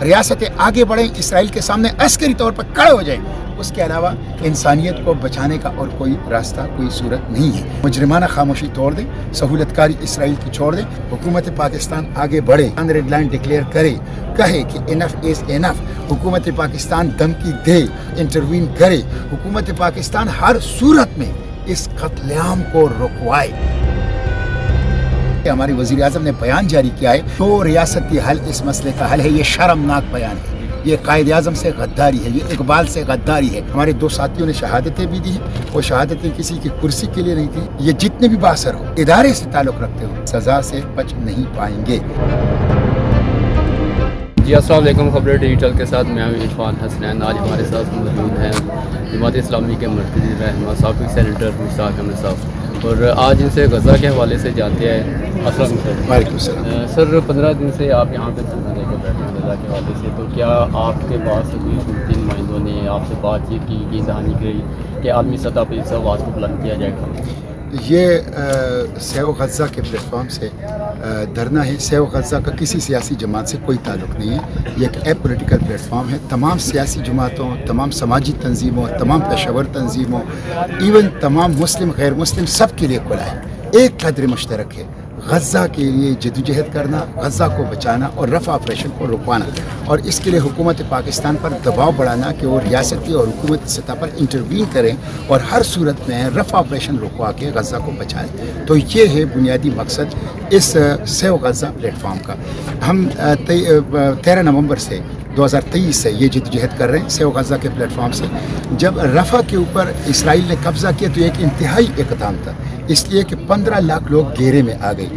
ریاستیں آگے بڑھیں, اسرائیل کے سامنے عسکری طور پر کھڑے ہو جائیں. اس کے علاوہ انسانیت کو بچانے کا اور کوئی راستہ, کوئی صورت نہیں ہے. مجرمانہ خاموشی توڑ دیں, سہولت کاری اسرائیل کی چھوڑ دیں. حکومت پاکستان آگے بڑھے, ریڈ لائن ڈکلیئر کرے, کہے کہ انف از انف. حکومت پاکستان دھمکی دے, انٹروین کرے. حکومت پاکستان ہر صورت میں اس قتل عام کو رکوائے. ہمارے وزیر اعظم نے بیان جاری کیا ہے, تو ریاستی حل اس مسئلے کا حل ہے. یہ شرمناک بیان ہے, یہ قائد اعظم سے غداری ہے, یہ اقبال سے غداری ہے. ہمارے 2 ساتھیوں نے شہادتیں بھی دی ہیں, وہ شہادتیں کسی کی کرسی کے لیے نہیں تھی. یہ جتنے بھی بااثر ہو, ادارے سے تعلق رکھتے ہو, سزا سے بچ نہیں پائیں گے. جی السلام علیکم. خبر ڈیجیٹل کے ساتھ میں عرفان حسنین. آج ہمارے ساتھ موجود ہیں جماعت اسلامی کے مرکزی رہنما سابق سینیٹر مشتاق احمد صاحب, اور آج ان سے غزہ کے حوالے سے جانتے ہیں. السلام علیکم. وعلیکم السلام. سر 15 دن سے آپ یہاں پہ دھرنا دے کر بیٹھے ہیں غزہ کے حوالے سے, تو کیا آپ کے پاس ابھی حکومتی نمائندوں نے آپ سے بات چیت کی, یہ دہانی کی کہ عالمی سطح پہ اس آواز کو بلند کیا جائے گا؟ یہ سیو غزہ کے پلیٹ فارم سے دھرنا ہے. سیو غزہ کا کسی سیاسی جماعت سے کوئی تعلق نہیں ہے. یہ ایک اے پولیٹیکل پلیٹ فارم ہے. تمام سیاسی جماعتوں, تمام سماجی تنظیموں, تمام پیشہ ور تنظیموں, ایون تمام مسلم غیر مسلم, سب کے لیے کھلا ہے. ایک قدر مشترک ہے, غزہ کے لیے جدوجہد کرنا, غزہ کو بچانا اور رفع آپریشن کو رکوانا, اور اس کے لیے حکومت پاکستان پر دباؤ بڑھانا کہ وہ ریاستی اور حکومتی سطح پر انٹروین کریں اور ہر صورت میں رفع آپریشن رکوا کے غزہ کو بچائیں. تو یہ ہے بنیادی مقصد اس سیو غزہ پلیٹ فارم کا. ہم 13 نومبر سے 2023 سے یہ جدوجہد کر رہے ہیں سیو غزہ کے پلیٹ فارم سے. جب رفح کے اوپر اسرائیل نے قبضہ کیا تو ایک انتہائی اقدام تھا, اس لیے کہ 15 لاکھ لوگ گھیرے میں آ گئے.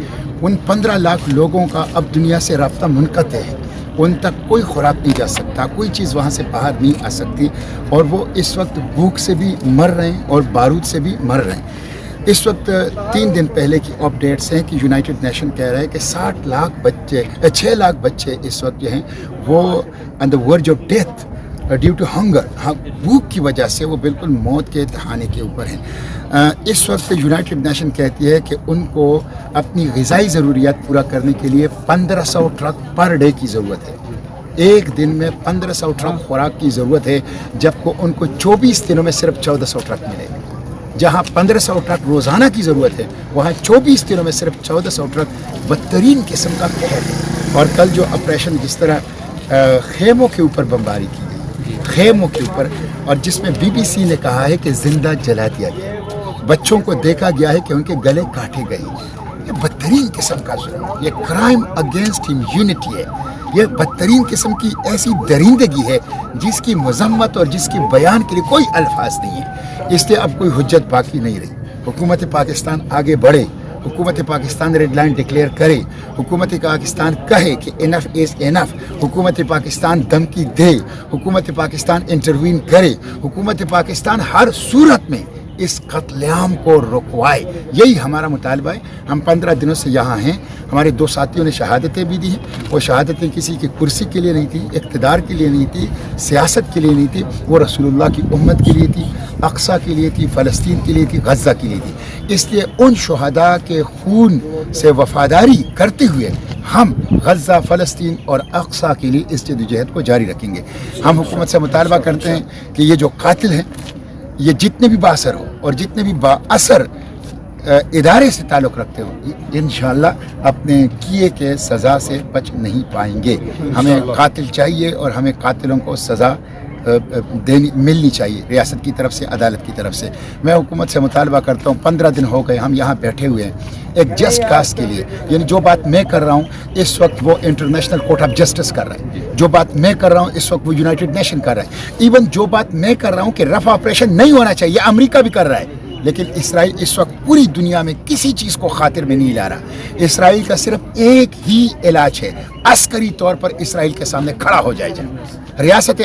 ان 15 لاکھ لوگوں کا اب دنیا سے رابطہ منقطع ہے. ان تک کوئی خوراک نہیں جا سکتا, کوئی چیز وہاں سے باہر نہیں آ سکتی, اور وہ اس وقت بھوک سے بھی مر رہے ہیں اور بارود سے بھی مر رہے ہیں. اس وقت 3 دن پہلے کی اپڈیٹس ہیں کہ یونائٹڈ نیشن کہہ رہا ہے کہ 6 لاکھ بچے اس وقت جو ہیں وہ on the verge of death due to hunger, بھوک کی وجہ سے وہ بالکل موت کے دہانے کے اوپر ہیں. اس وقت یونائٹڈ نیشن کہتی ہے کہ ان کو اپنی غذائی ضروریات پورا کرنے کے لیے 1500 ٹرک پر ڈے کی ضرورت ہے. ایک دن میں 1500 ٹرک خوراک کی ضرورت ہے, جبکہ ان کو 24 دنوں میں صرف 1400 ٹرک ملے گا. جہاں 1500 ٹرک روزانہ کی ضرورت ہے, وہاں 24 دنوں میں صرف 1400 ٹرک بدترین قسم کا قحط ہے. اور کل جو آپریشن جس طرح خیموں کے اوپر بمباری کی گئی, خیموں کے اوپر, اور جس میں BBC نے کہا ہے کہ زندہ جلا دیا گیا, بچوں کو دیکھا گیا ہے کہ ان کے گلے کاٹے گئے. یہ بدترین قسم کا ظلم, یہ کرائم اگینسٹ ہیومینٹی ہے. یہ بدترین قسم کی ایسی درندگی ہے جس کی مذمت اور جس کی بیان کے لیے کوئی الفاظ نہیں ہے. اس لیے اب کوئی حجت باقی نہیں رہی. حکومت پاکستان آگے بڑھے, حکومت پاکستان ریڈ لائن ڈکلیئر کرے, حکومت پاکستان کہے کہ انف از انف. حکومت پاکستان دھمکی دے, حکومت پاکستان انٹروین کرے, حکومت پاکستان ہر صورت میں اس قتل عام کو رکوائے. یہی ہمارا مطالبہ ہے. ہم 15 دنوں سے یہاں ہیں. ہمارے 2 ساتھیوں نے شہادتیں بھی دی ہیں. وہ شہادتیں کسی کی کرسی کے لیے نہیں تھی, اقتدار کے لیے نہیں تھی, سیاست کے لیے نہیں تھی, وہ رسول اللہ کی امت کے لیے تھی, اقصیٰ کے لیے تھی, فلسطین کے لیے تھی, غزہ کے لیے تھی. اس لیے ان شہداء کے خون سے وفاداری کرتے ہوئے ہم غزہ, فلسطین اور اقصیٰ کے لیے اس جدوجہد کو جاری رکھیں گے. ہم حکومت سے مطالبہ کرتے ہیں کہ یہ جو قاتل ہیں, یہ جتنے بھی بااثر ہو اور جتنے بھی بااثر ادارے سے تعلق رکھتے ہو, انشاءاللہ اپنے کیے کے سزا سے بچ نہیں پائیں گے. ہمیں قاتل چاہیے اور ہمیں قاتلوں کو سزا ملنی چاہیے ریاست کی طرف سے, عدالت کی طرف سے. میں حکومت سے مطالبہ کرتا ہوں, 15 دن ہو گئے ہم یہاں بیٹھے ہوئے ہیں ایک جسٹ کاز کے لیے. یعنی جو بات میں کر رہا ہوں اس وقت وہ انٹرنیشنل کورٹ آف جسٹس کر رہا ہے, جو بات میں کر رہا ہوں اس وقت وہ یونائٹڈ نیشن کر رہا ہے, ایون جو بات میں کر رہا ہوں کہ رفع آپریشن نہیں ہونا چاہیے امریکہ بھی کر رہا ہے. لیکن اسرائیل اس وقت پوری دنیا میں کسی چیز کو خاطر میں نہیں لا رہا. اسرائیل کا صرف ایک ہی علاج ہے, عسکری طور پر اسرائیل کے سامنے کھڑا ہو جائے. ریاستیں